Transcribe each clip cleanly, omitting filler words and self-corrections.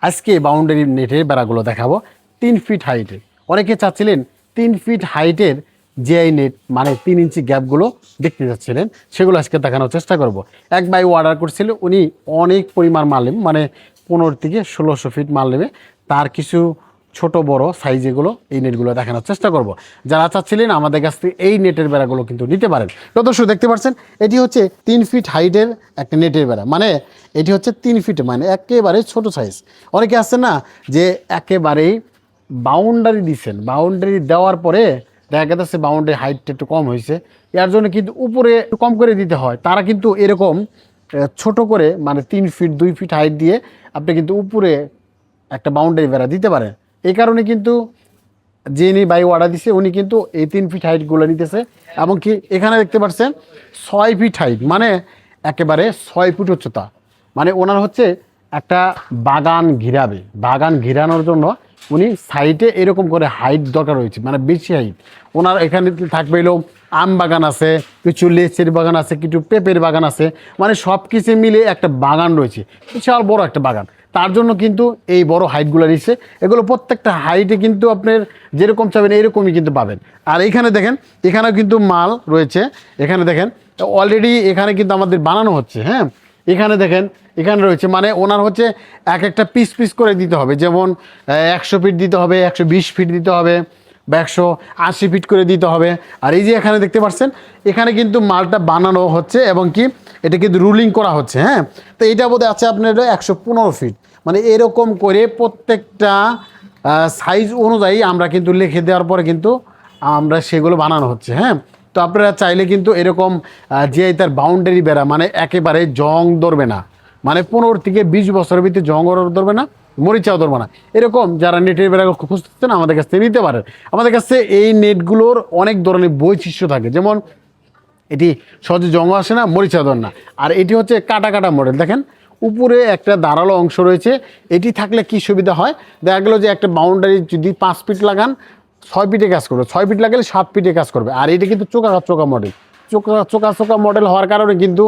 আজকে বাউন্ডারি নেটের বেড়াগুলো দেখাবো 3 ফিট হাইটের। অনেকে চাচ্ছিলেন 3 ফিট হাইটের জিআই নেট মানে 3 ইঞ্চি গ্যাপগুলো দেখতে যাচ্ছিলেন, সেগুলো আজকে দেখানোর চেষ্টা করব। এক ভাই অর্ডার করছিল, উনি অনেক পরিমাণ মাল নেবে, মানে 15 থেকে 1600 ফিট মাল নেবে। তার কিছু ছোট বড় সাইজেগুলো এই নেটগুলো দেখানোর চেষ্টা করব। যারা চাচ্ছিলেন আমাদের কাছ থেকে এই নেটের বেড়াগুলো কিন্তু নিতে পারেন। তো দর্শক দেখতে পাচ্ছেন এটি হচ্ছে 3 ফিট হাইটের একটা নেটের বেড়া, মানে এটি হচ্ছে 3 ফিট, মানে একেবারে ছোট সাইজ। অনেকে আসছে না যে একেবারেই বাউন্ডারি দিচ্ছেন, বাউন্ডারি দেওয়ার পরে দেখা যাচ্ছে বাউন্ডারি হাইটটা একটু কম হয়েছে, এর জন্য কিন্তু উপরে একটু কম করে দিতে হয়। তারা কিন্তু এরকম ছোট করে মানে 3 ফিট 2 ফিট হাইট দিয়ে আপনি কিন্তু উপরে একটা বাউন্ডারি বেড়া দিতে পারেন। এই কারণে কিন্তু যিনি বাই অর্ডার দিছে উনি কিন্তু এই 3 ফিট হাইটগুলো নিতেছে। এবং কি এখানে দেখতে পাচ্ছেন 6 ফিট হাইট, মানে একেবারে 6 ফুট উচ্চতা। মানে ওনার হচ্ছে একটা বাগান ঘিরাবে, বাগান ঘিরানোর জন্য উনি সাইডে এরকম করে হাইট দরকার হয়েছে, মানে বেশি হাইট। ওনার এখানে থাকবে এলো আম বাগান আছে, কিছু লেচের বাগান আছে, কিছু পেঁপের বাগান আছে, মানে সব কিছু মিলে একটা বাগান রয়েছে, বিশাল বড় একটা বাগান। তার জন্য কিন্তু এই বড় হাইটগুলো দিচ্ছে। এগুলো প্রত্যেকটা হাইটে কিন্তু আপনার যেরকম চাবেন এইরকমই কিন্তু পাবেন। আর এইখানে দেখেন, এখানেও কিন্তু মাল রয়েছে। এখানে দেখেন অলরেডি এখানে কিন্তু আমাদের বানানো হচ্ছে। হ্যাঁ, এখানে দেখেন এখানে রয়েছে, মানে ওনার হচ্ছে এক একটা পিস পিস করে দিতে হবে। যেমন 100 ফিট দিতে হবে, 120 ফিট দিতে হবে, বা 180 ফিট করে দিতে হবে। আর এই যে এখানে দেখতে পাচ্ছেন এখানে কিন্তু মালটা বানানো হচ্ছে এবং কি এটা কিন্তু রুলিং করা হচ্ছে। হ্যাঁ, তো এটা বোধহয় আছে আপনার 115 ফিট, মানে এরকম করে প্রত্যেকটা সাইজ অনুযায়ী আমরা কিন্তু লিখে দেওয়ার পরে কিন্তু আমরা সেগুলো বানানো হচ্ছে। হ্যাঁ, তো আপনারা চাইলে কিন্তু এরকম যে তার বাউন্ডারি বেড়া, মানে একেবারে জং ধরবে না, মানে 15 থেকে 20 বছরের ভিতরে জং ধরবে না, মরিচাও ধরবে না, এরকম যারা নেটের বেড়া খুঁজতেছেন আমাদের কাছ থেকে নিতে পারেন। আমাদের কাছে এই নেটগুলোর অনেক ধরনের বৈশিষ্ট্য থাকে, যেমন এটি সহজে জং আসে না, মরিচা ধর না। আর এটি হচ্ছে কাটা কাটা মডেল। দেখেন উপরে একটা দাঁড়ালো অংশ রয়েছে, এটি থাকলে কি সুবিধা হয়, দেখা গেলো যে একটা বাউন্ডারি যদি 5 ফিট লাগান 6 ফিটে কাজ করবে, 6 ফিট লাগালে 7 ফিটে কাজ করবে। আর এটা কিন্তু চোকা চোকা মডেল, চোকা মডেল হওয়ার কারণে কিন্তু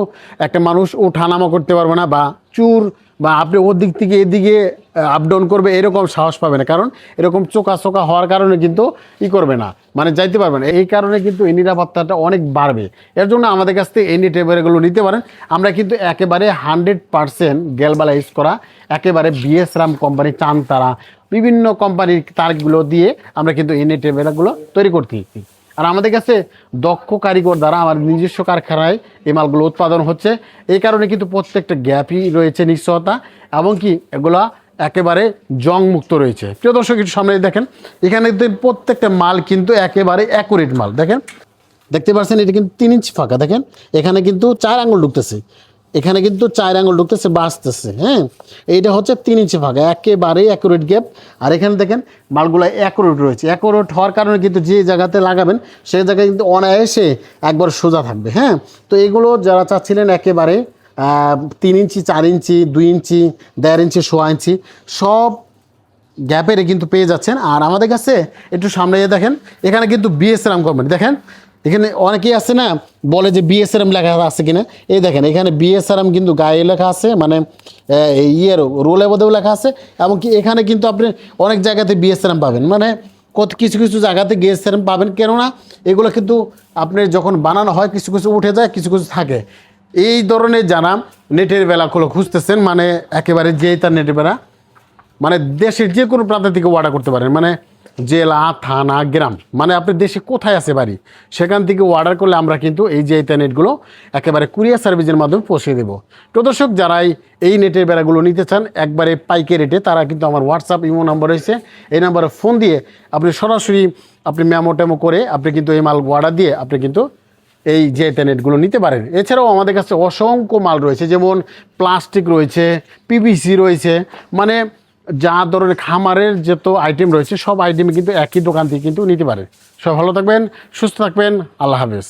একটা মানুষ ওঠানামা করতে পারবে না, বা চুর বা আপনি ওর দিক থেকে এদিকে আপ ডাউন করবে এরকম সাহস পাবে না, কারণ এরকম চোকা হওয়ার কারণে কিন্তু করবে না, মানে যাইতে পারবে না। এই কারণে কিন্তু এই নিরাপত্তাটা অনেক বাড়বে। এর জন্য আমাদের কাছ থেকে এই নেটেগুলো নিতে পারেন। আমরা কিন্তু একেবারে 100% গ্যালভানাইজ করা, একেবারে বিএসআরএম কোম্পানি, চানতারা, বিভিন্ন কোম্পানির তারগুলো দিয়ে আমরা কিন্তু এই নেটেগুলো তৈরি করতেছি। আর আমাদের কাছে দক্ষ কারিগর দ্বারা আমার নিজস্ব কারখানায় এই মালগুলো উৎপাদন হচ্ছে। এই কারণে কিন্তু প্রত্যেকটা গ্যাপই রয়েছে নিশ্চয়তা, এবং কি এগুলা একেবারে জং মুক্ত রয়েছে। প্রিয় দর্শক একটু সামনে দেখেন, এখানে প্রত্যেকটা মাল কিন্তু একেবারে অ্যাকুরেট মাল। দেখেন, দেখতে পাচ্ছেন এটা কিন্তু 3 ইঞ্চি ফাঁকা। দেখেন এখানে কিন্তু 4 আঙুল ঢুকতেছে, এখানে কিন্তু 4 আঙুল ঢুকতেছে, বাঁচতেছে। হ্যাঁ, এইটা হচ্ছে 3 ইঞ্চি ফাঁকা, একেবারে অ্যাকুরেট গ্যাপ। আর এখানে দেখেন মালগুলো অ্যাকুরেট রয়েছে। অ্যাকুরেট হওয়ার কারণে কিন্তু যে জায়গাতে লাগাবেন সেই জায়গায় কিন্তু অনায়াসে একবার সোজা থাকবে। হ্যাঁ, তো এগুলো যারা চাচ্ছিলেন একেবারে 3 ইঞ্চি, 4 ইঞ্চি, 2 ইঞ্চি, 1.5 ইঞ্চি, 1.5 ইঞ্চি সব গ্যাপের কিন্তু পেয়ে যাচ্ছেন। আর আমাদের কাছে একটু সামনে দেখেন, এখানে কিন্তু বিএসআরএম কোম্পানি। দেখেন এখানে অনেকেই আছে না, বলে যে বিএসআরএম লেখা আছে কিনা, এই দেখেন এখানে বিএসআরএম কিন্তু গায়ে লেখা আছে, মানে ইয়ের রোলে বোধেও লেখা আছে। এবং কি এখানে কিন্তু আপনি অনেক জায়গাতে বিএসআরএম পাবেন, মানে কিছু কিছু জায়গাতে বিএসআরএম পাবেন। কেননা এগুলো কিন্তু আপনি যখন বানানো হয় কিছু কিছু উঠে যায়, কিছু কিছু থাকে। এই ধরনের যারা নেটের বেলাগুলো খুঁজতেছেন, মানে একেবারে যে তার নেটের বেলা, মানে দেশের যে কোনো প্রান্ত থেকে অর্ডার করতে পারেন, মানে জেলা, থানা, গ্রাম, মানে আপনি দেশে কোথায় আছে বাড়ি সেখান থেকে অর্ডার করলে আমরা কিন্তু এই যে নেটগুলো একেবারে কুরিয়ার সার্ভিসের মাধ্যমে পৌঁছে দেবো। তো দর্শক যারা এই নেটের বেড়াগুলো নিতে চান একবারে পাইকারি রেটে, তারা কিন্তু আমার হোয়াটসঅ্যাপ ইমো নাম্বার রয়েছে, এই নাম্বারে ফোন দিয়ে আপনি সরাসরি আপনি মেমো করে আপনি কিন্তু এই মাল অর্ডার দিয়ে আপনি কিন্তু এই যে নেটগুলো নিতে পারেন। এছাড়াও আমাদের কাছে অসংখ্য মাল রয়েছে, যেমন প্লাস্টিক রয়েছে, পিভিসি রয়েছে, মানে যা ধরনের খামারের যত আইটেম রয়েছে সব আইটেমই কিন্তু একই দোকান থেকে কিন্তু নিতে পারে। সব ভালো থাকবেন, সুস্থ থাকবেন, আল্লাহ হাফেজ।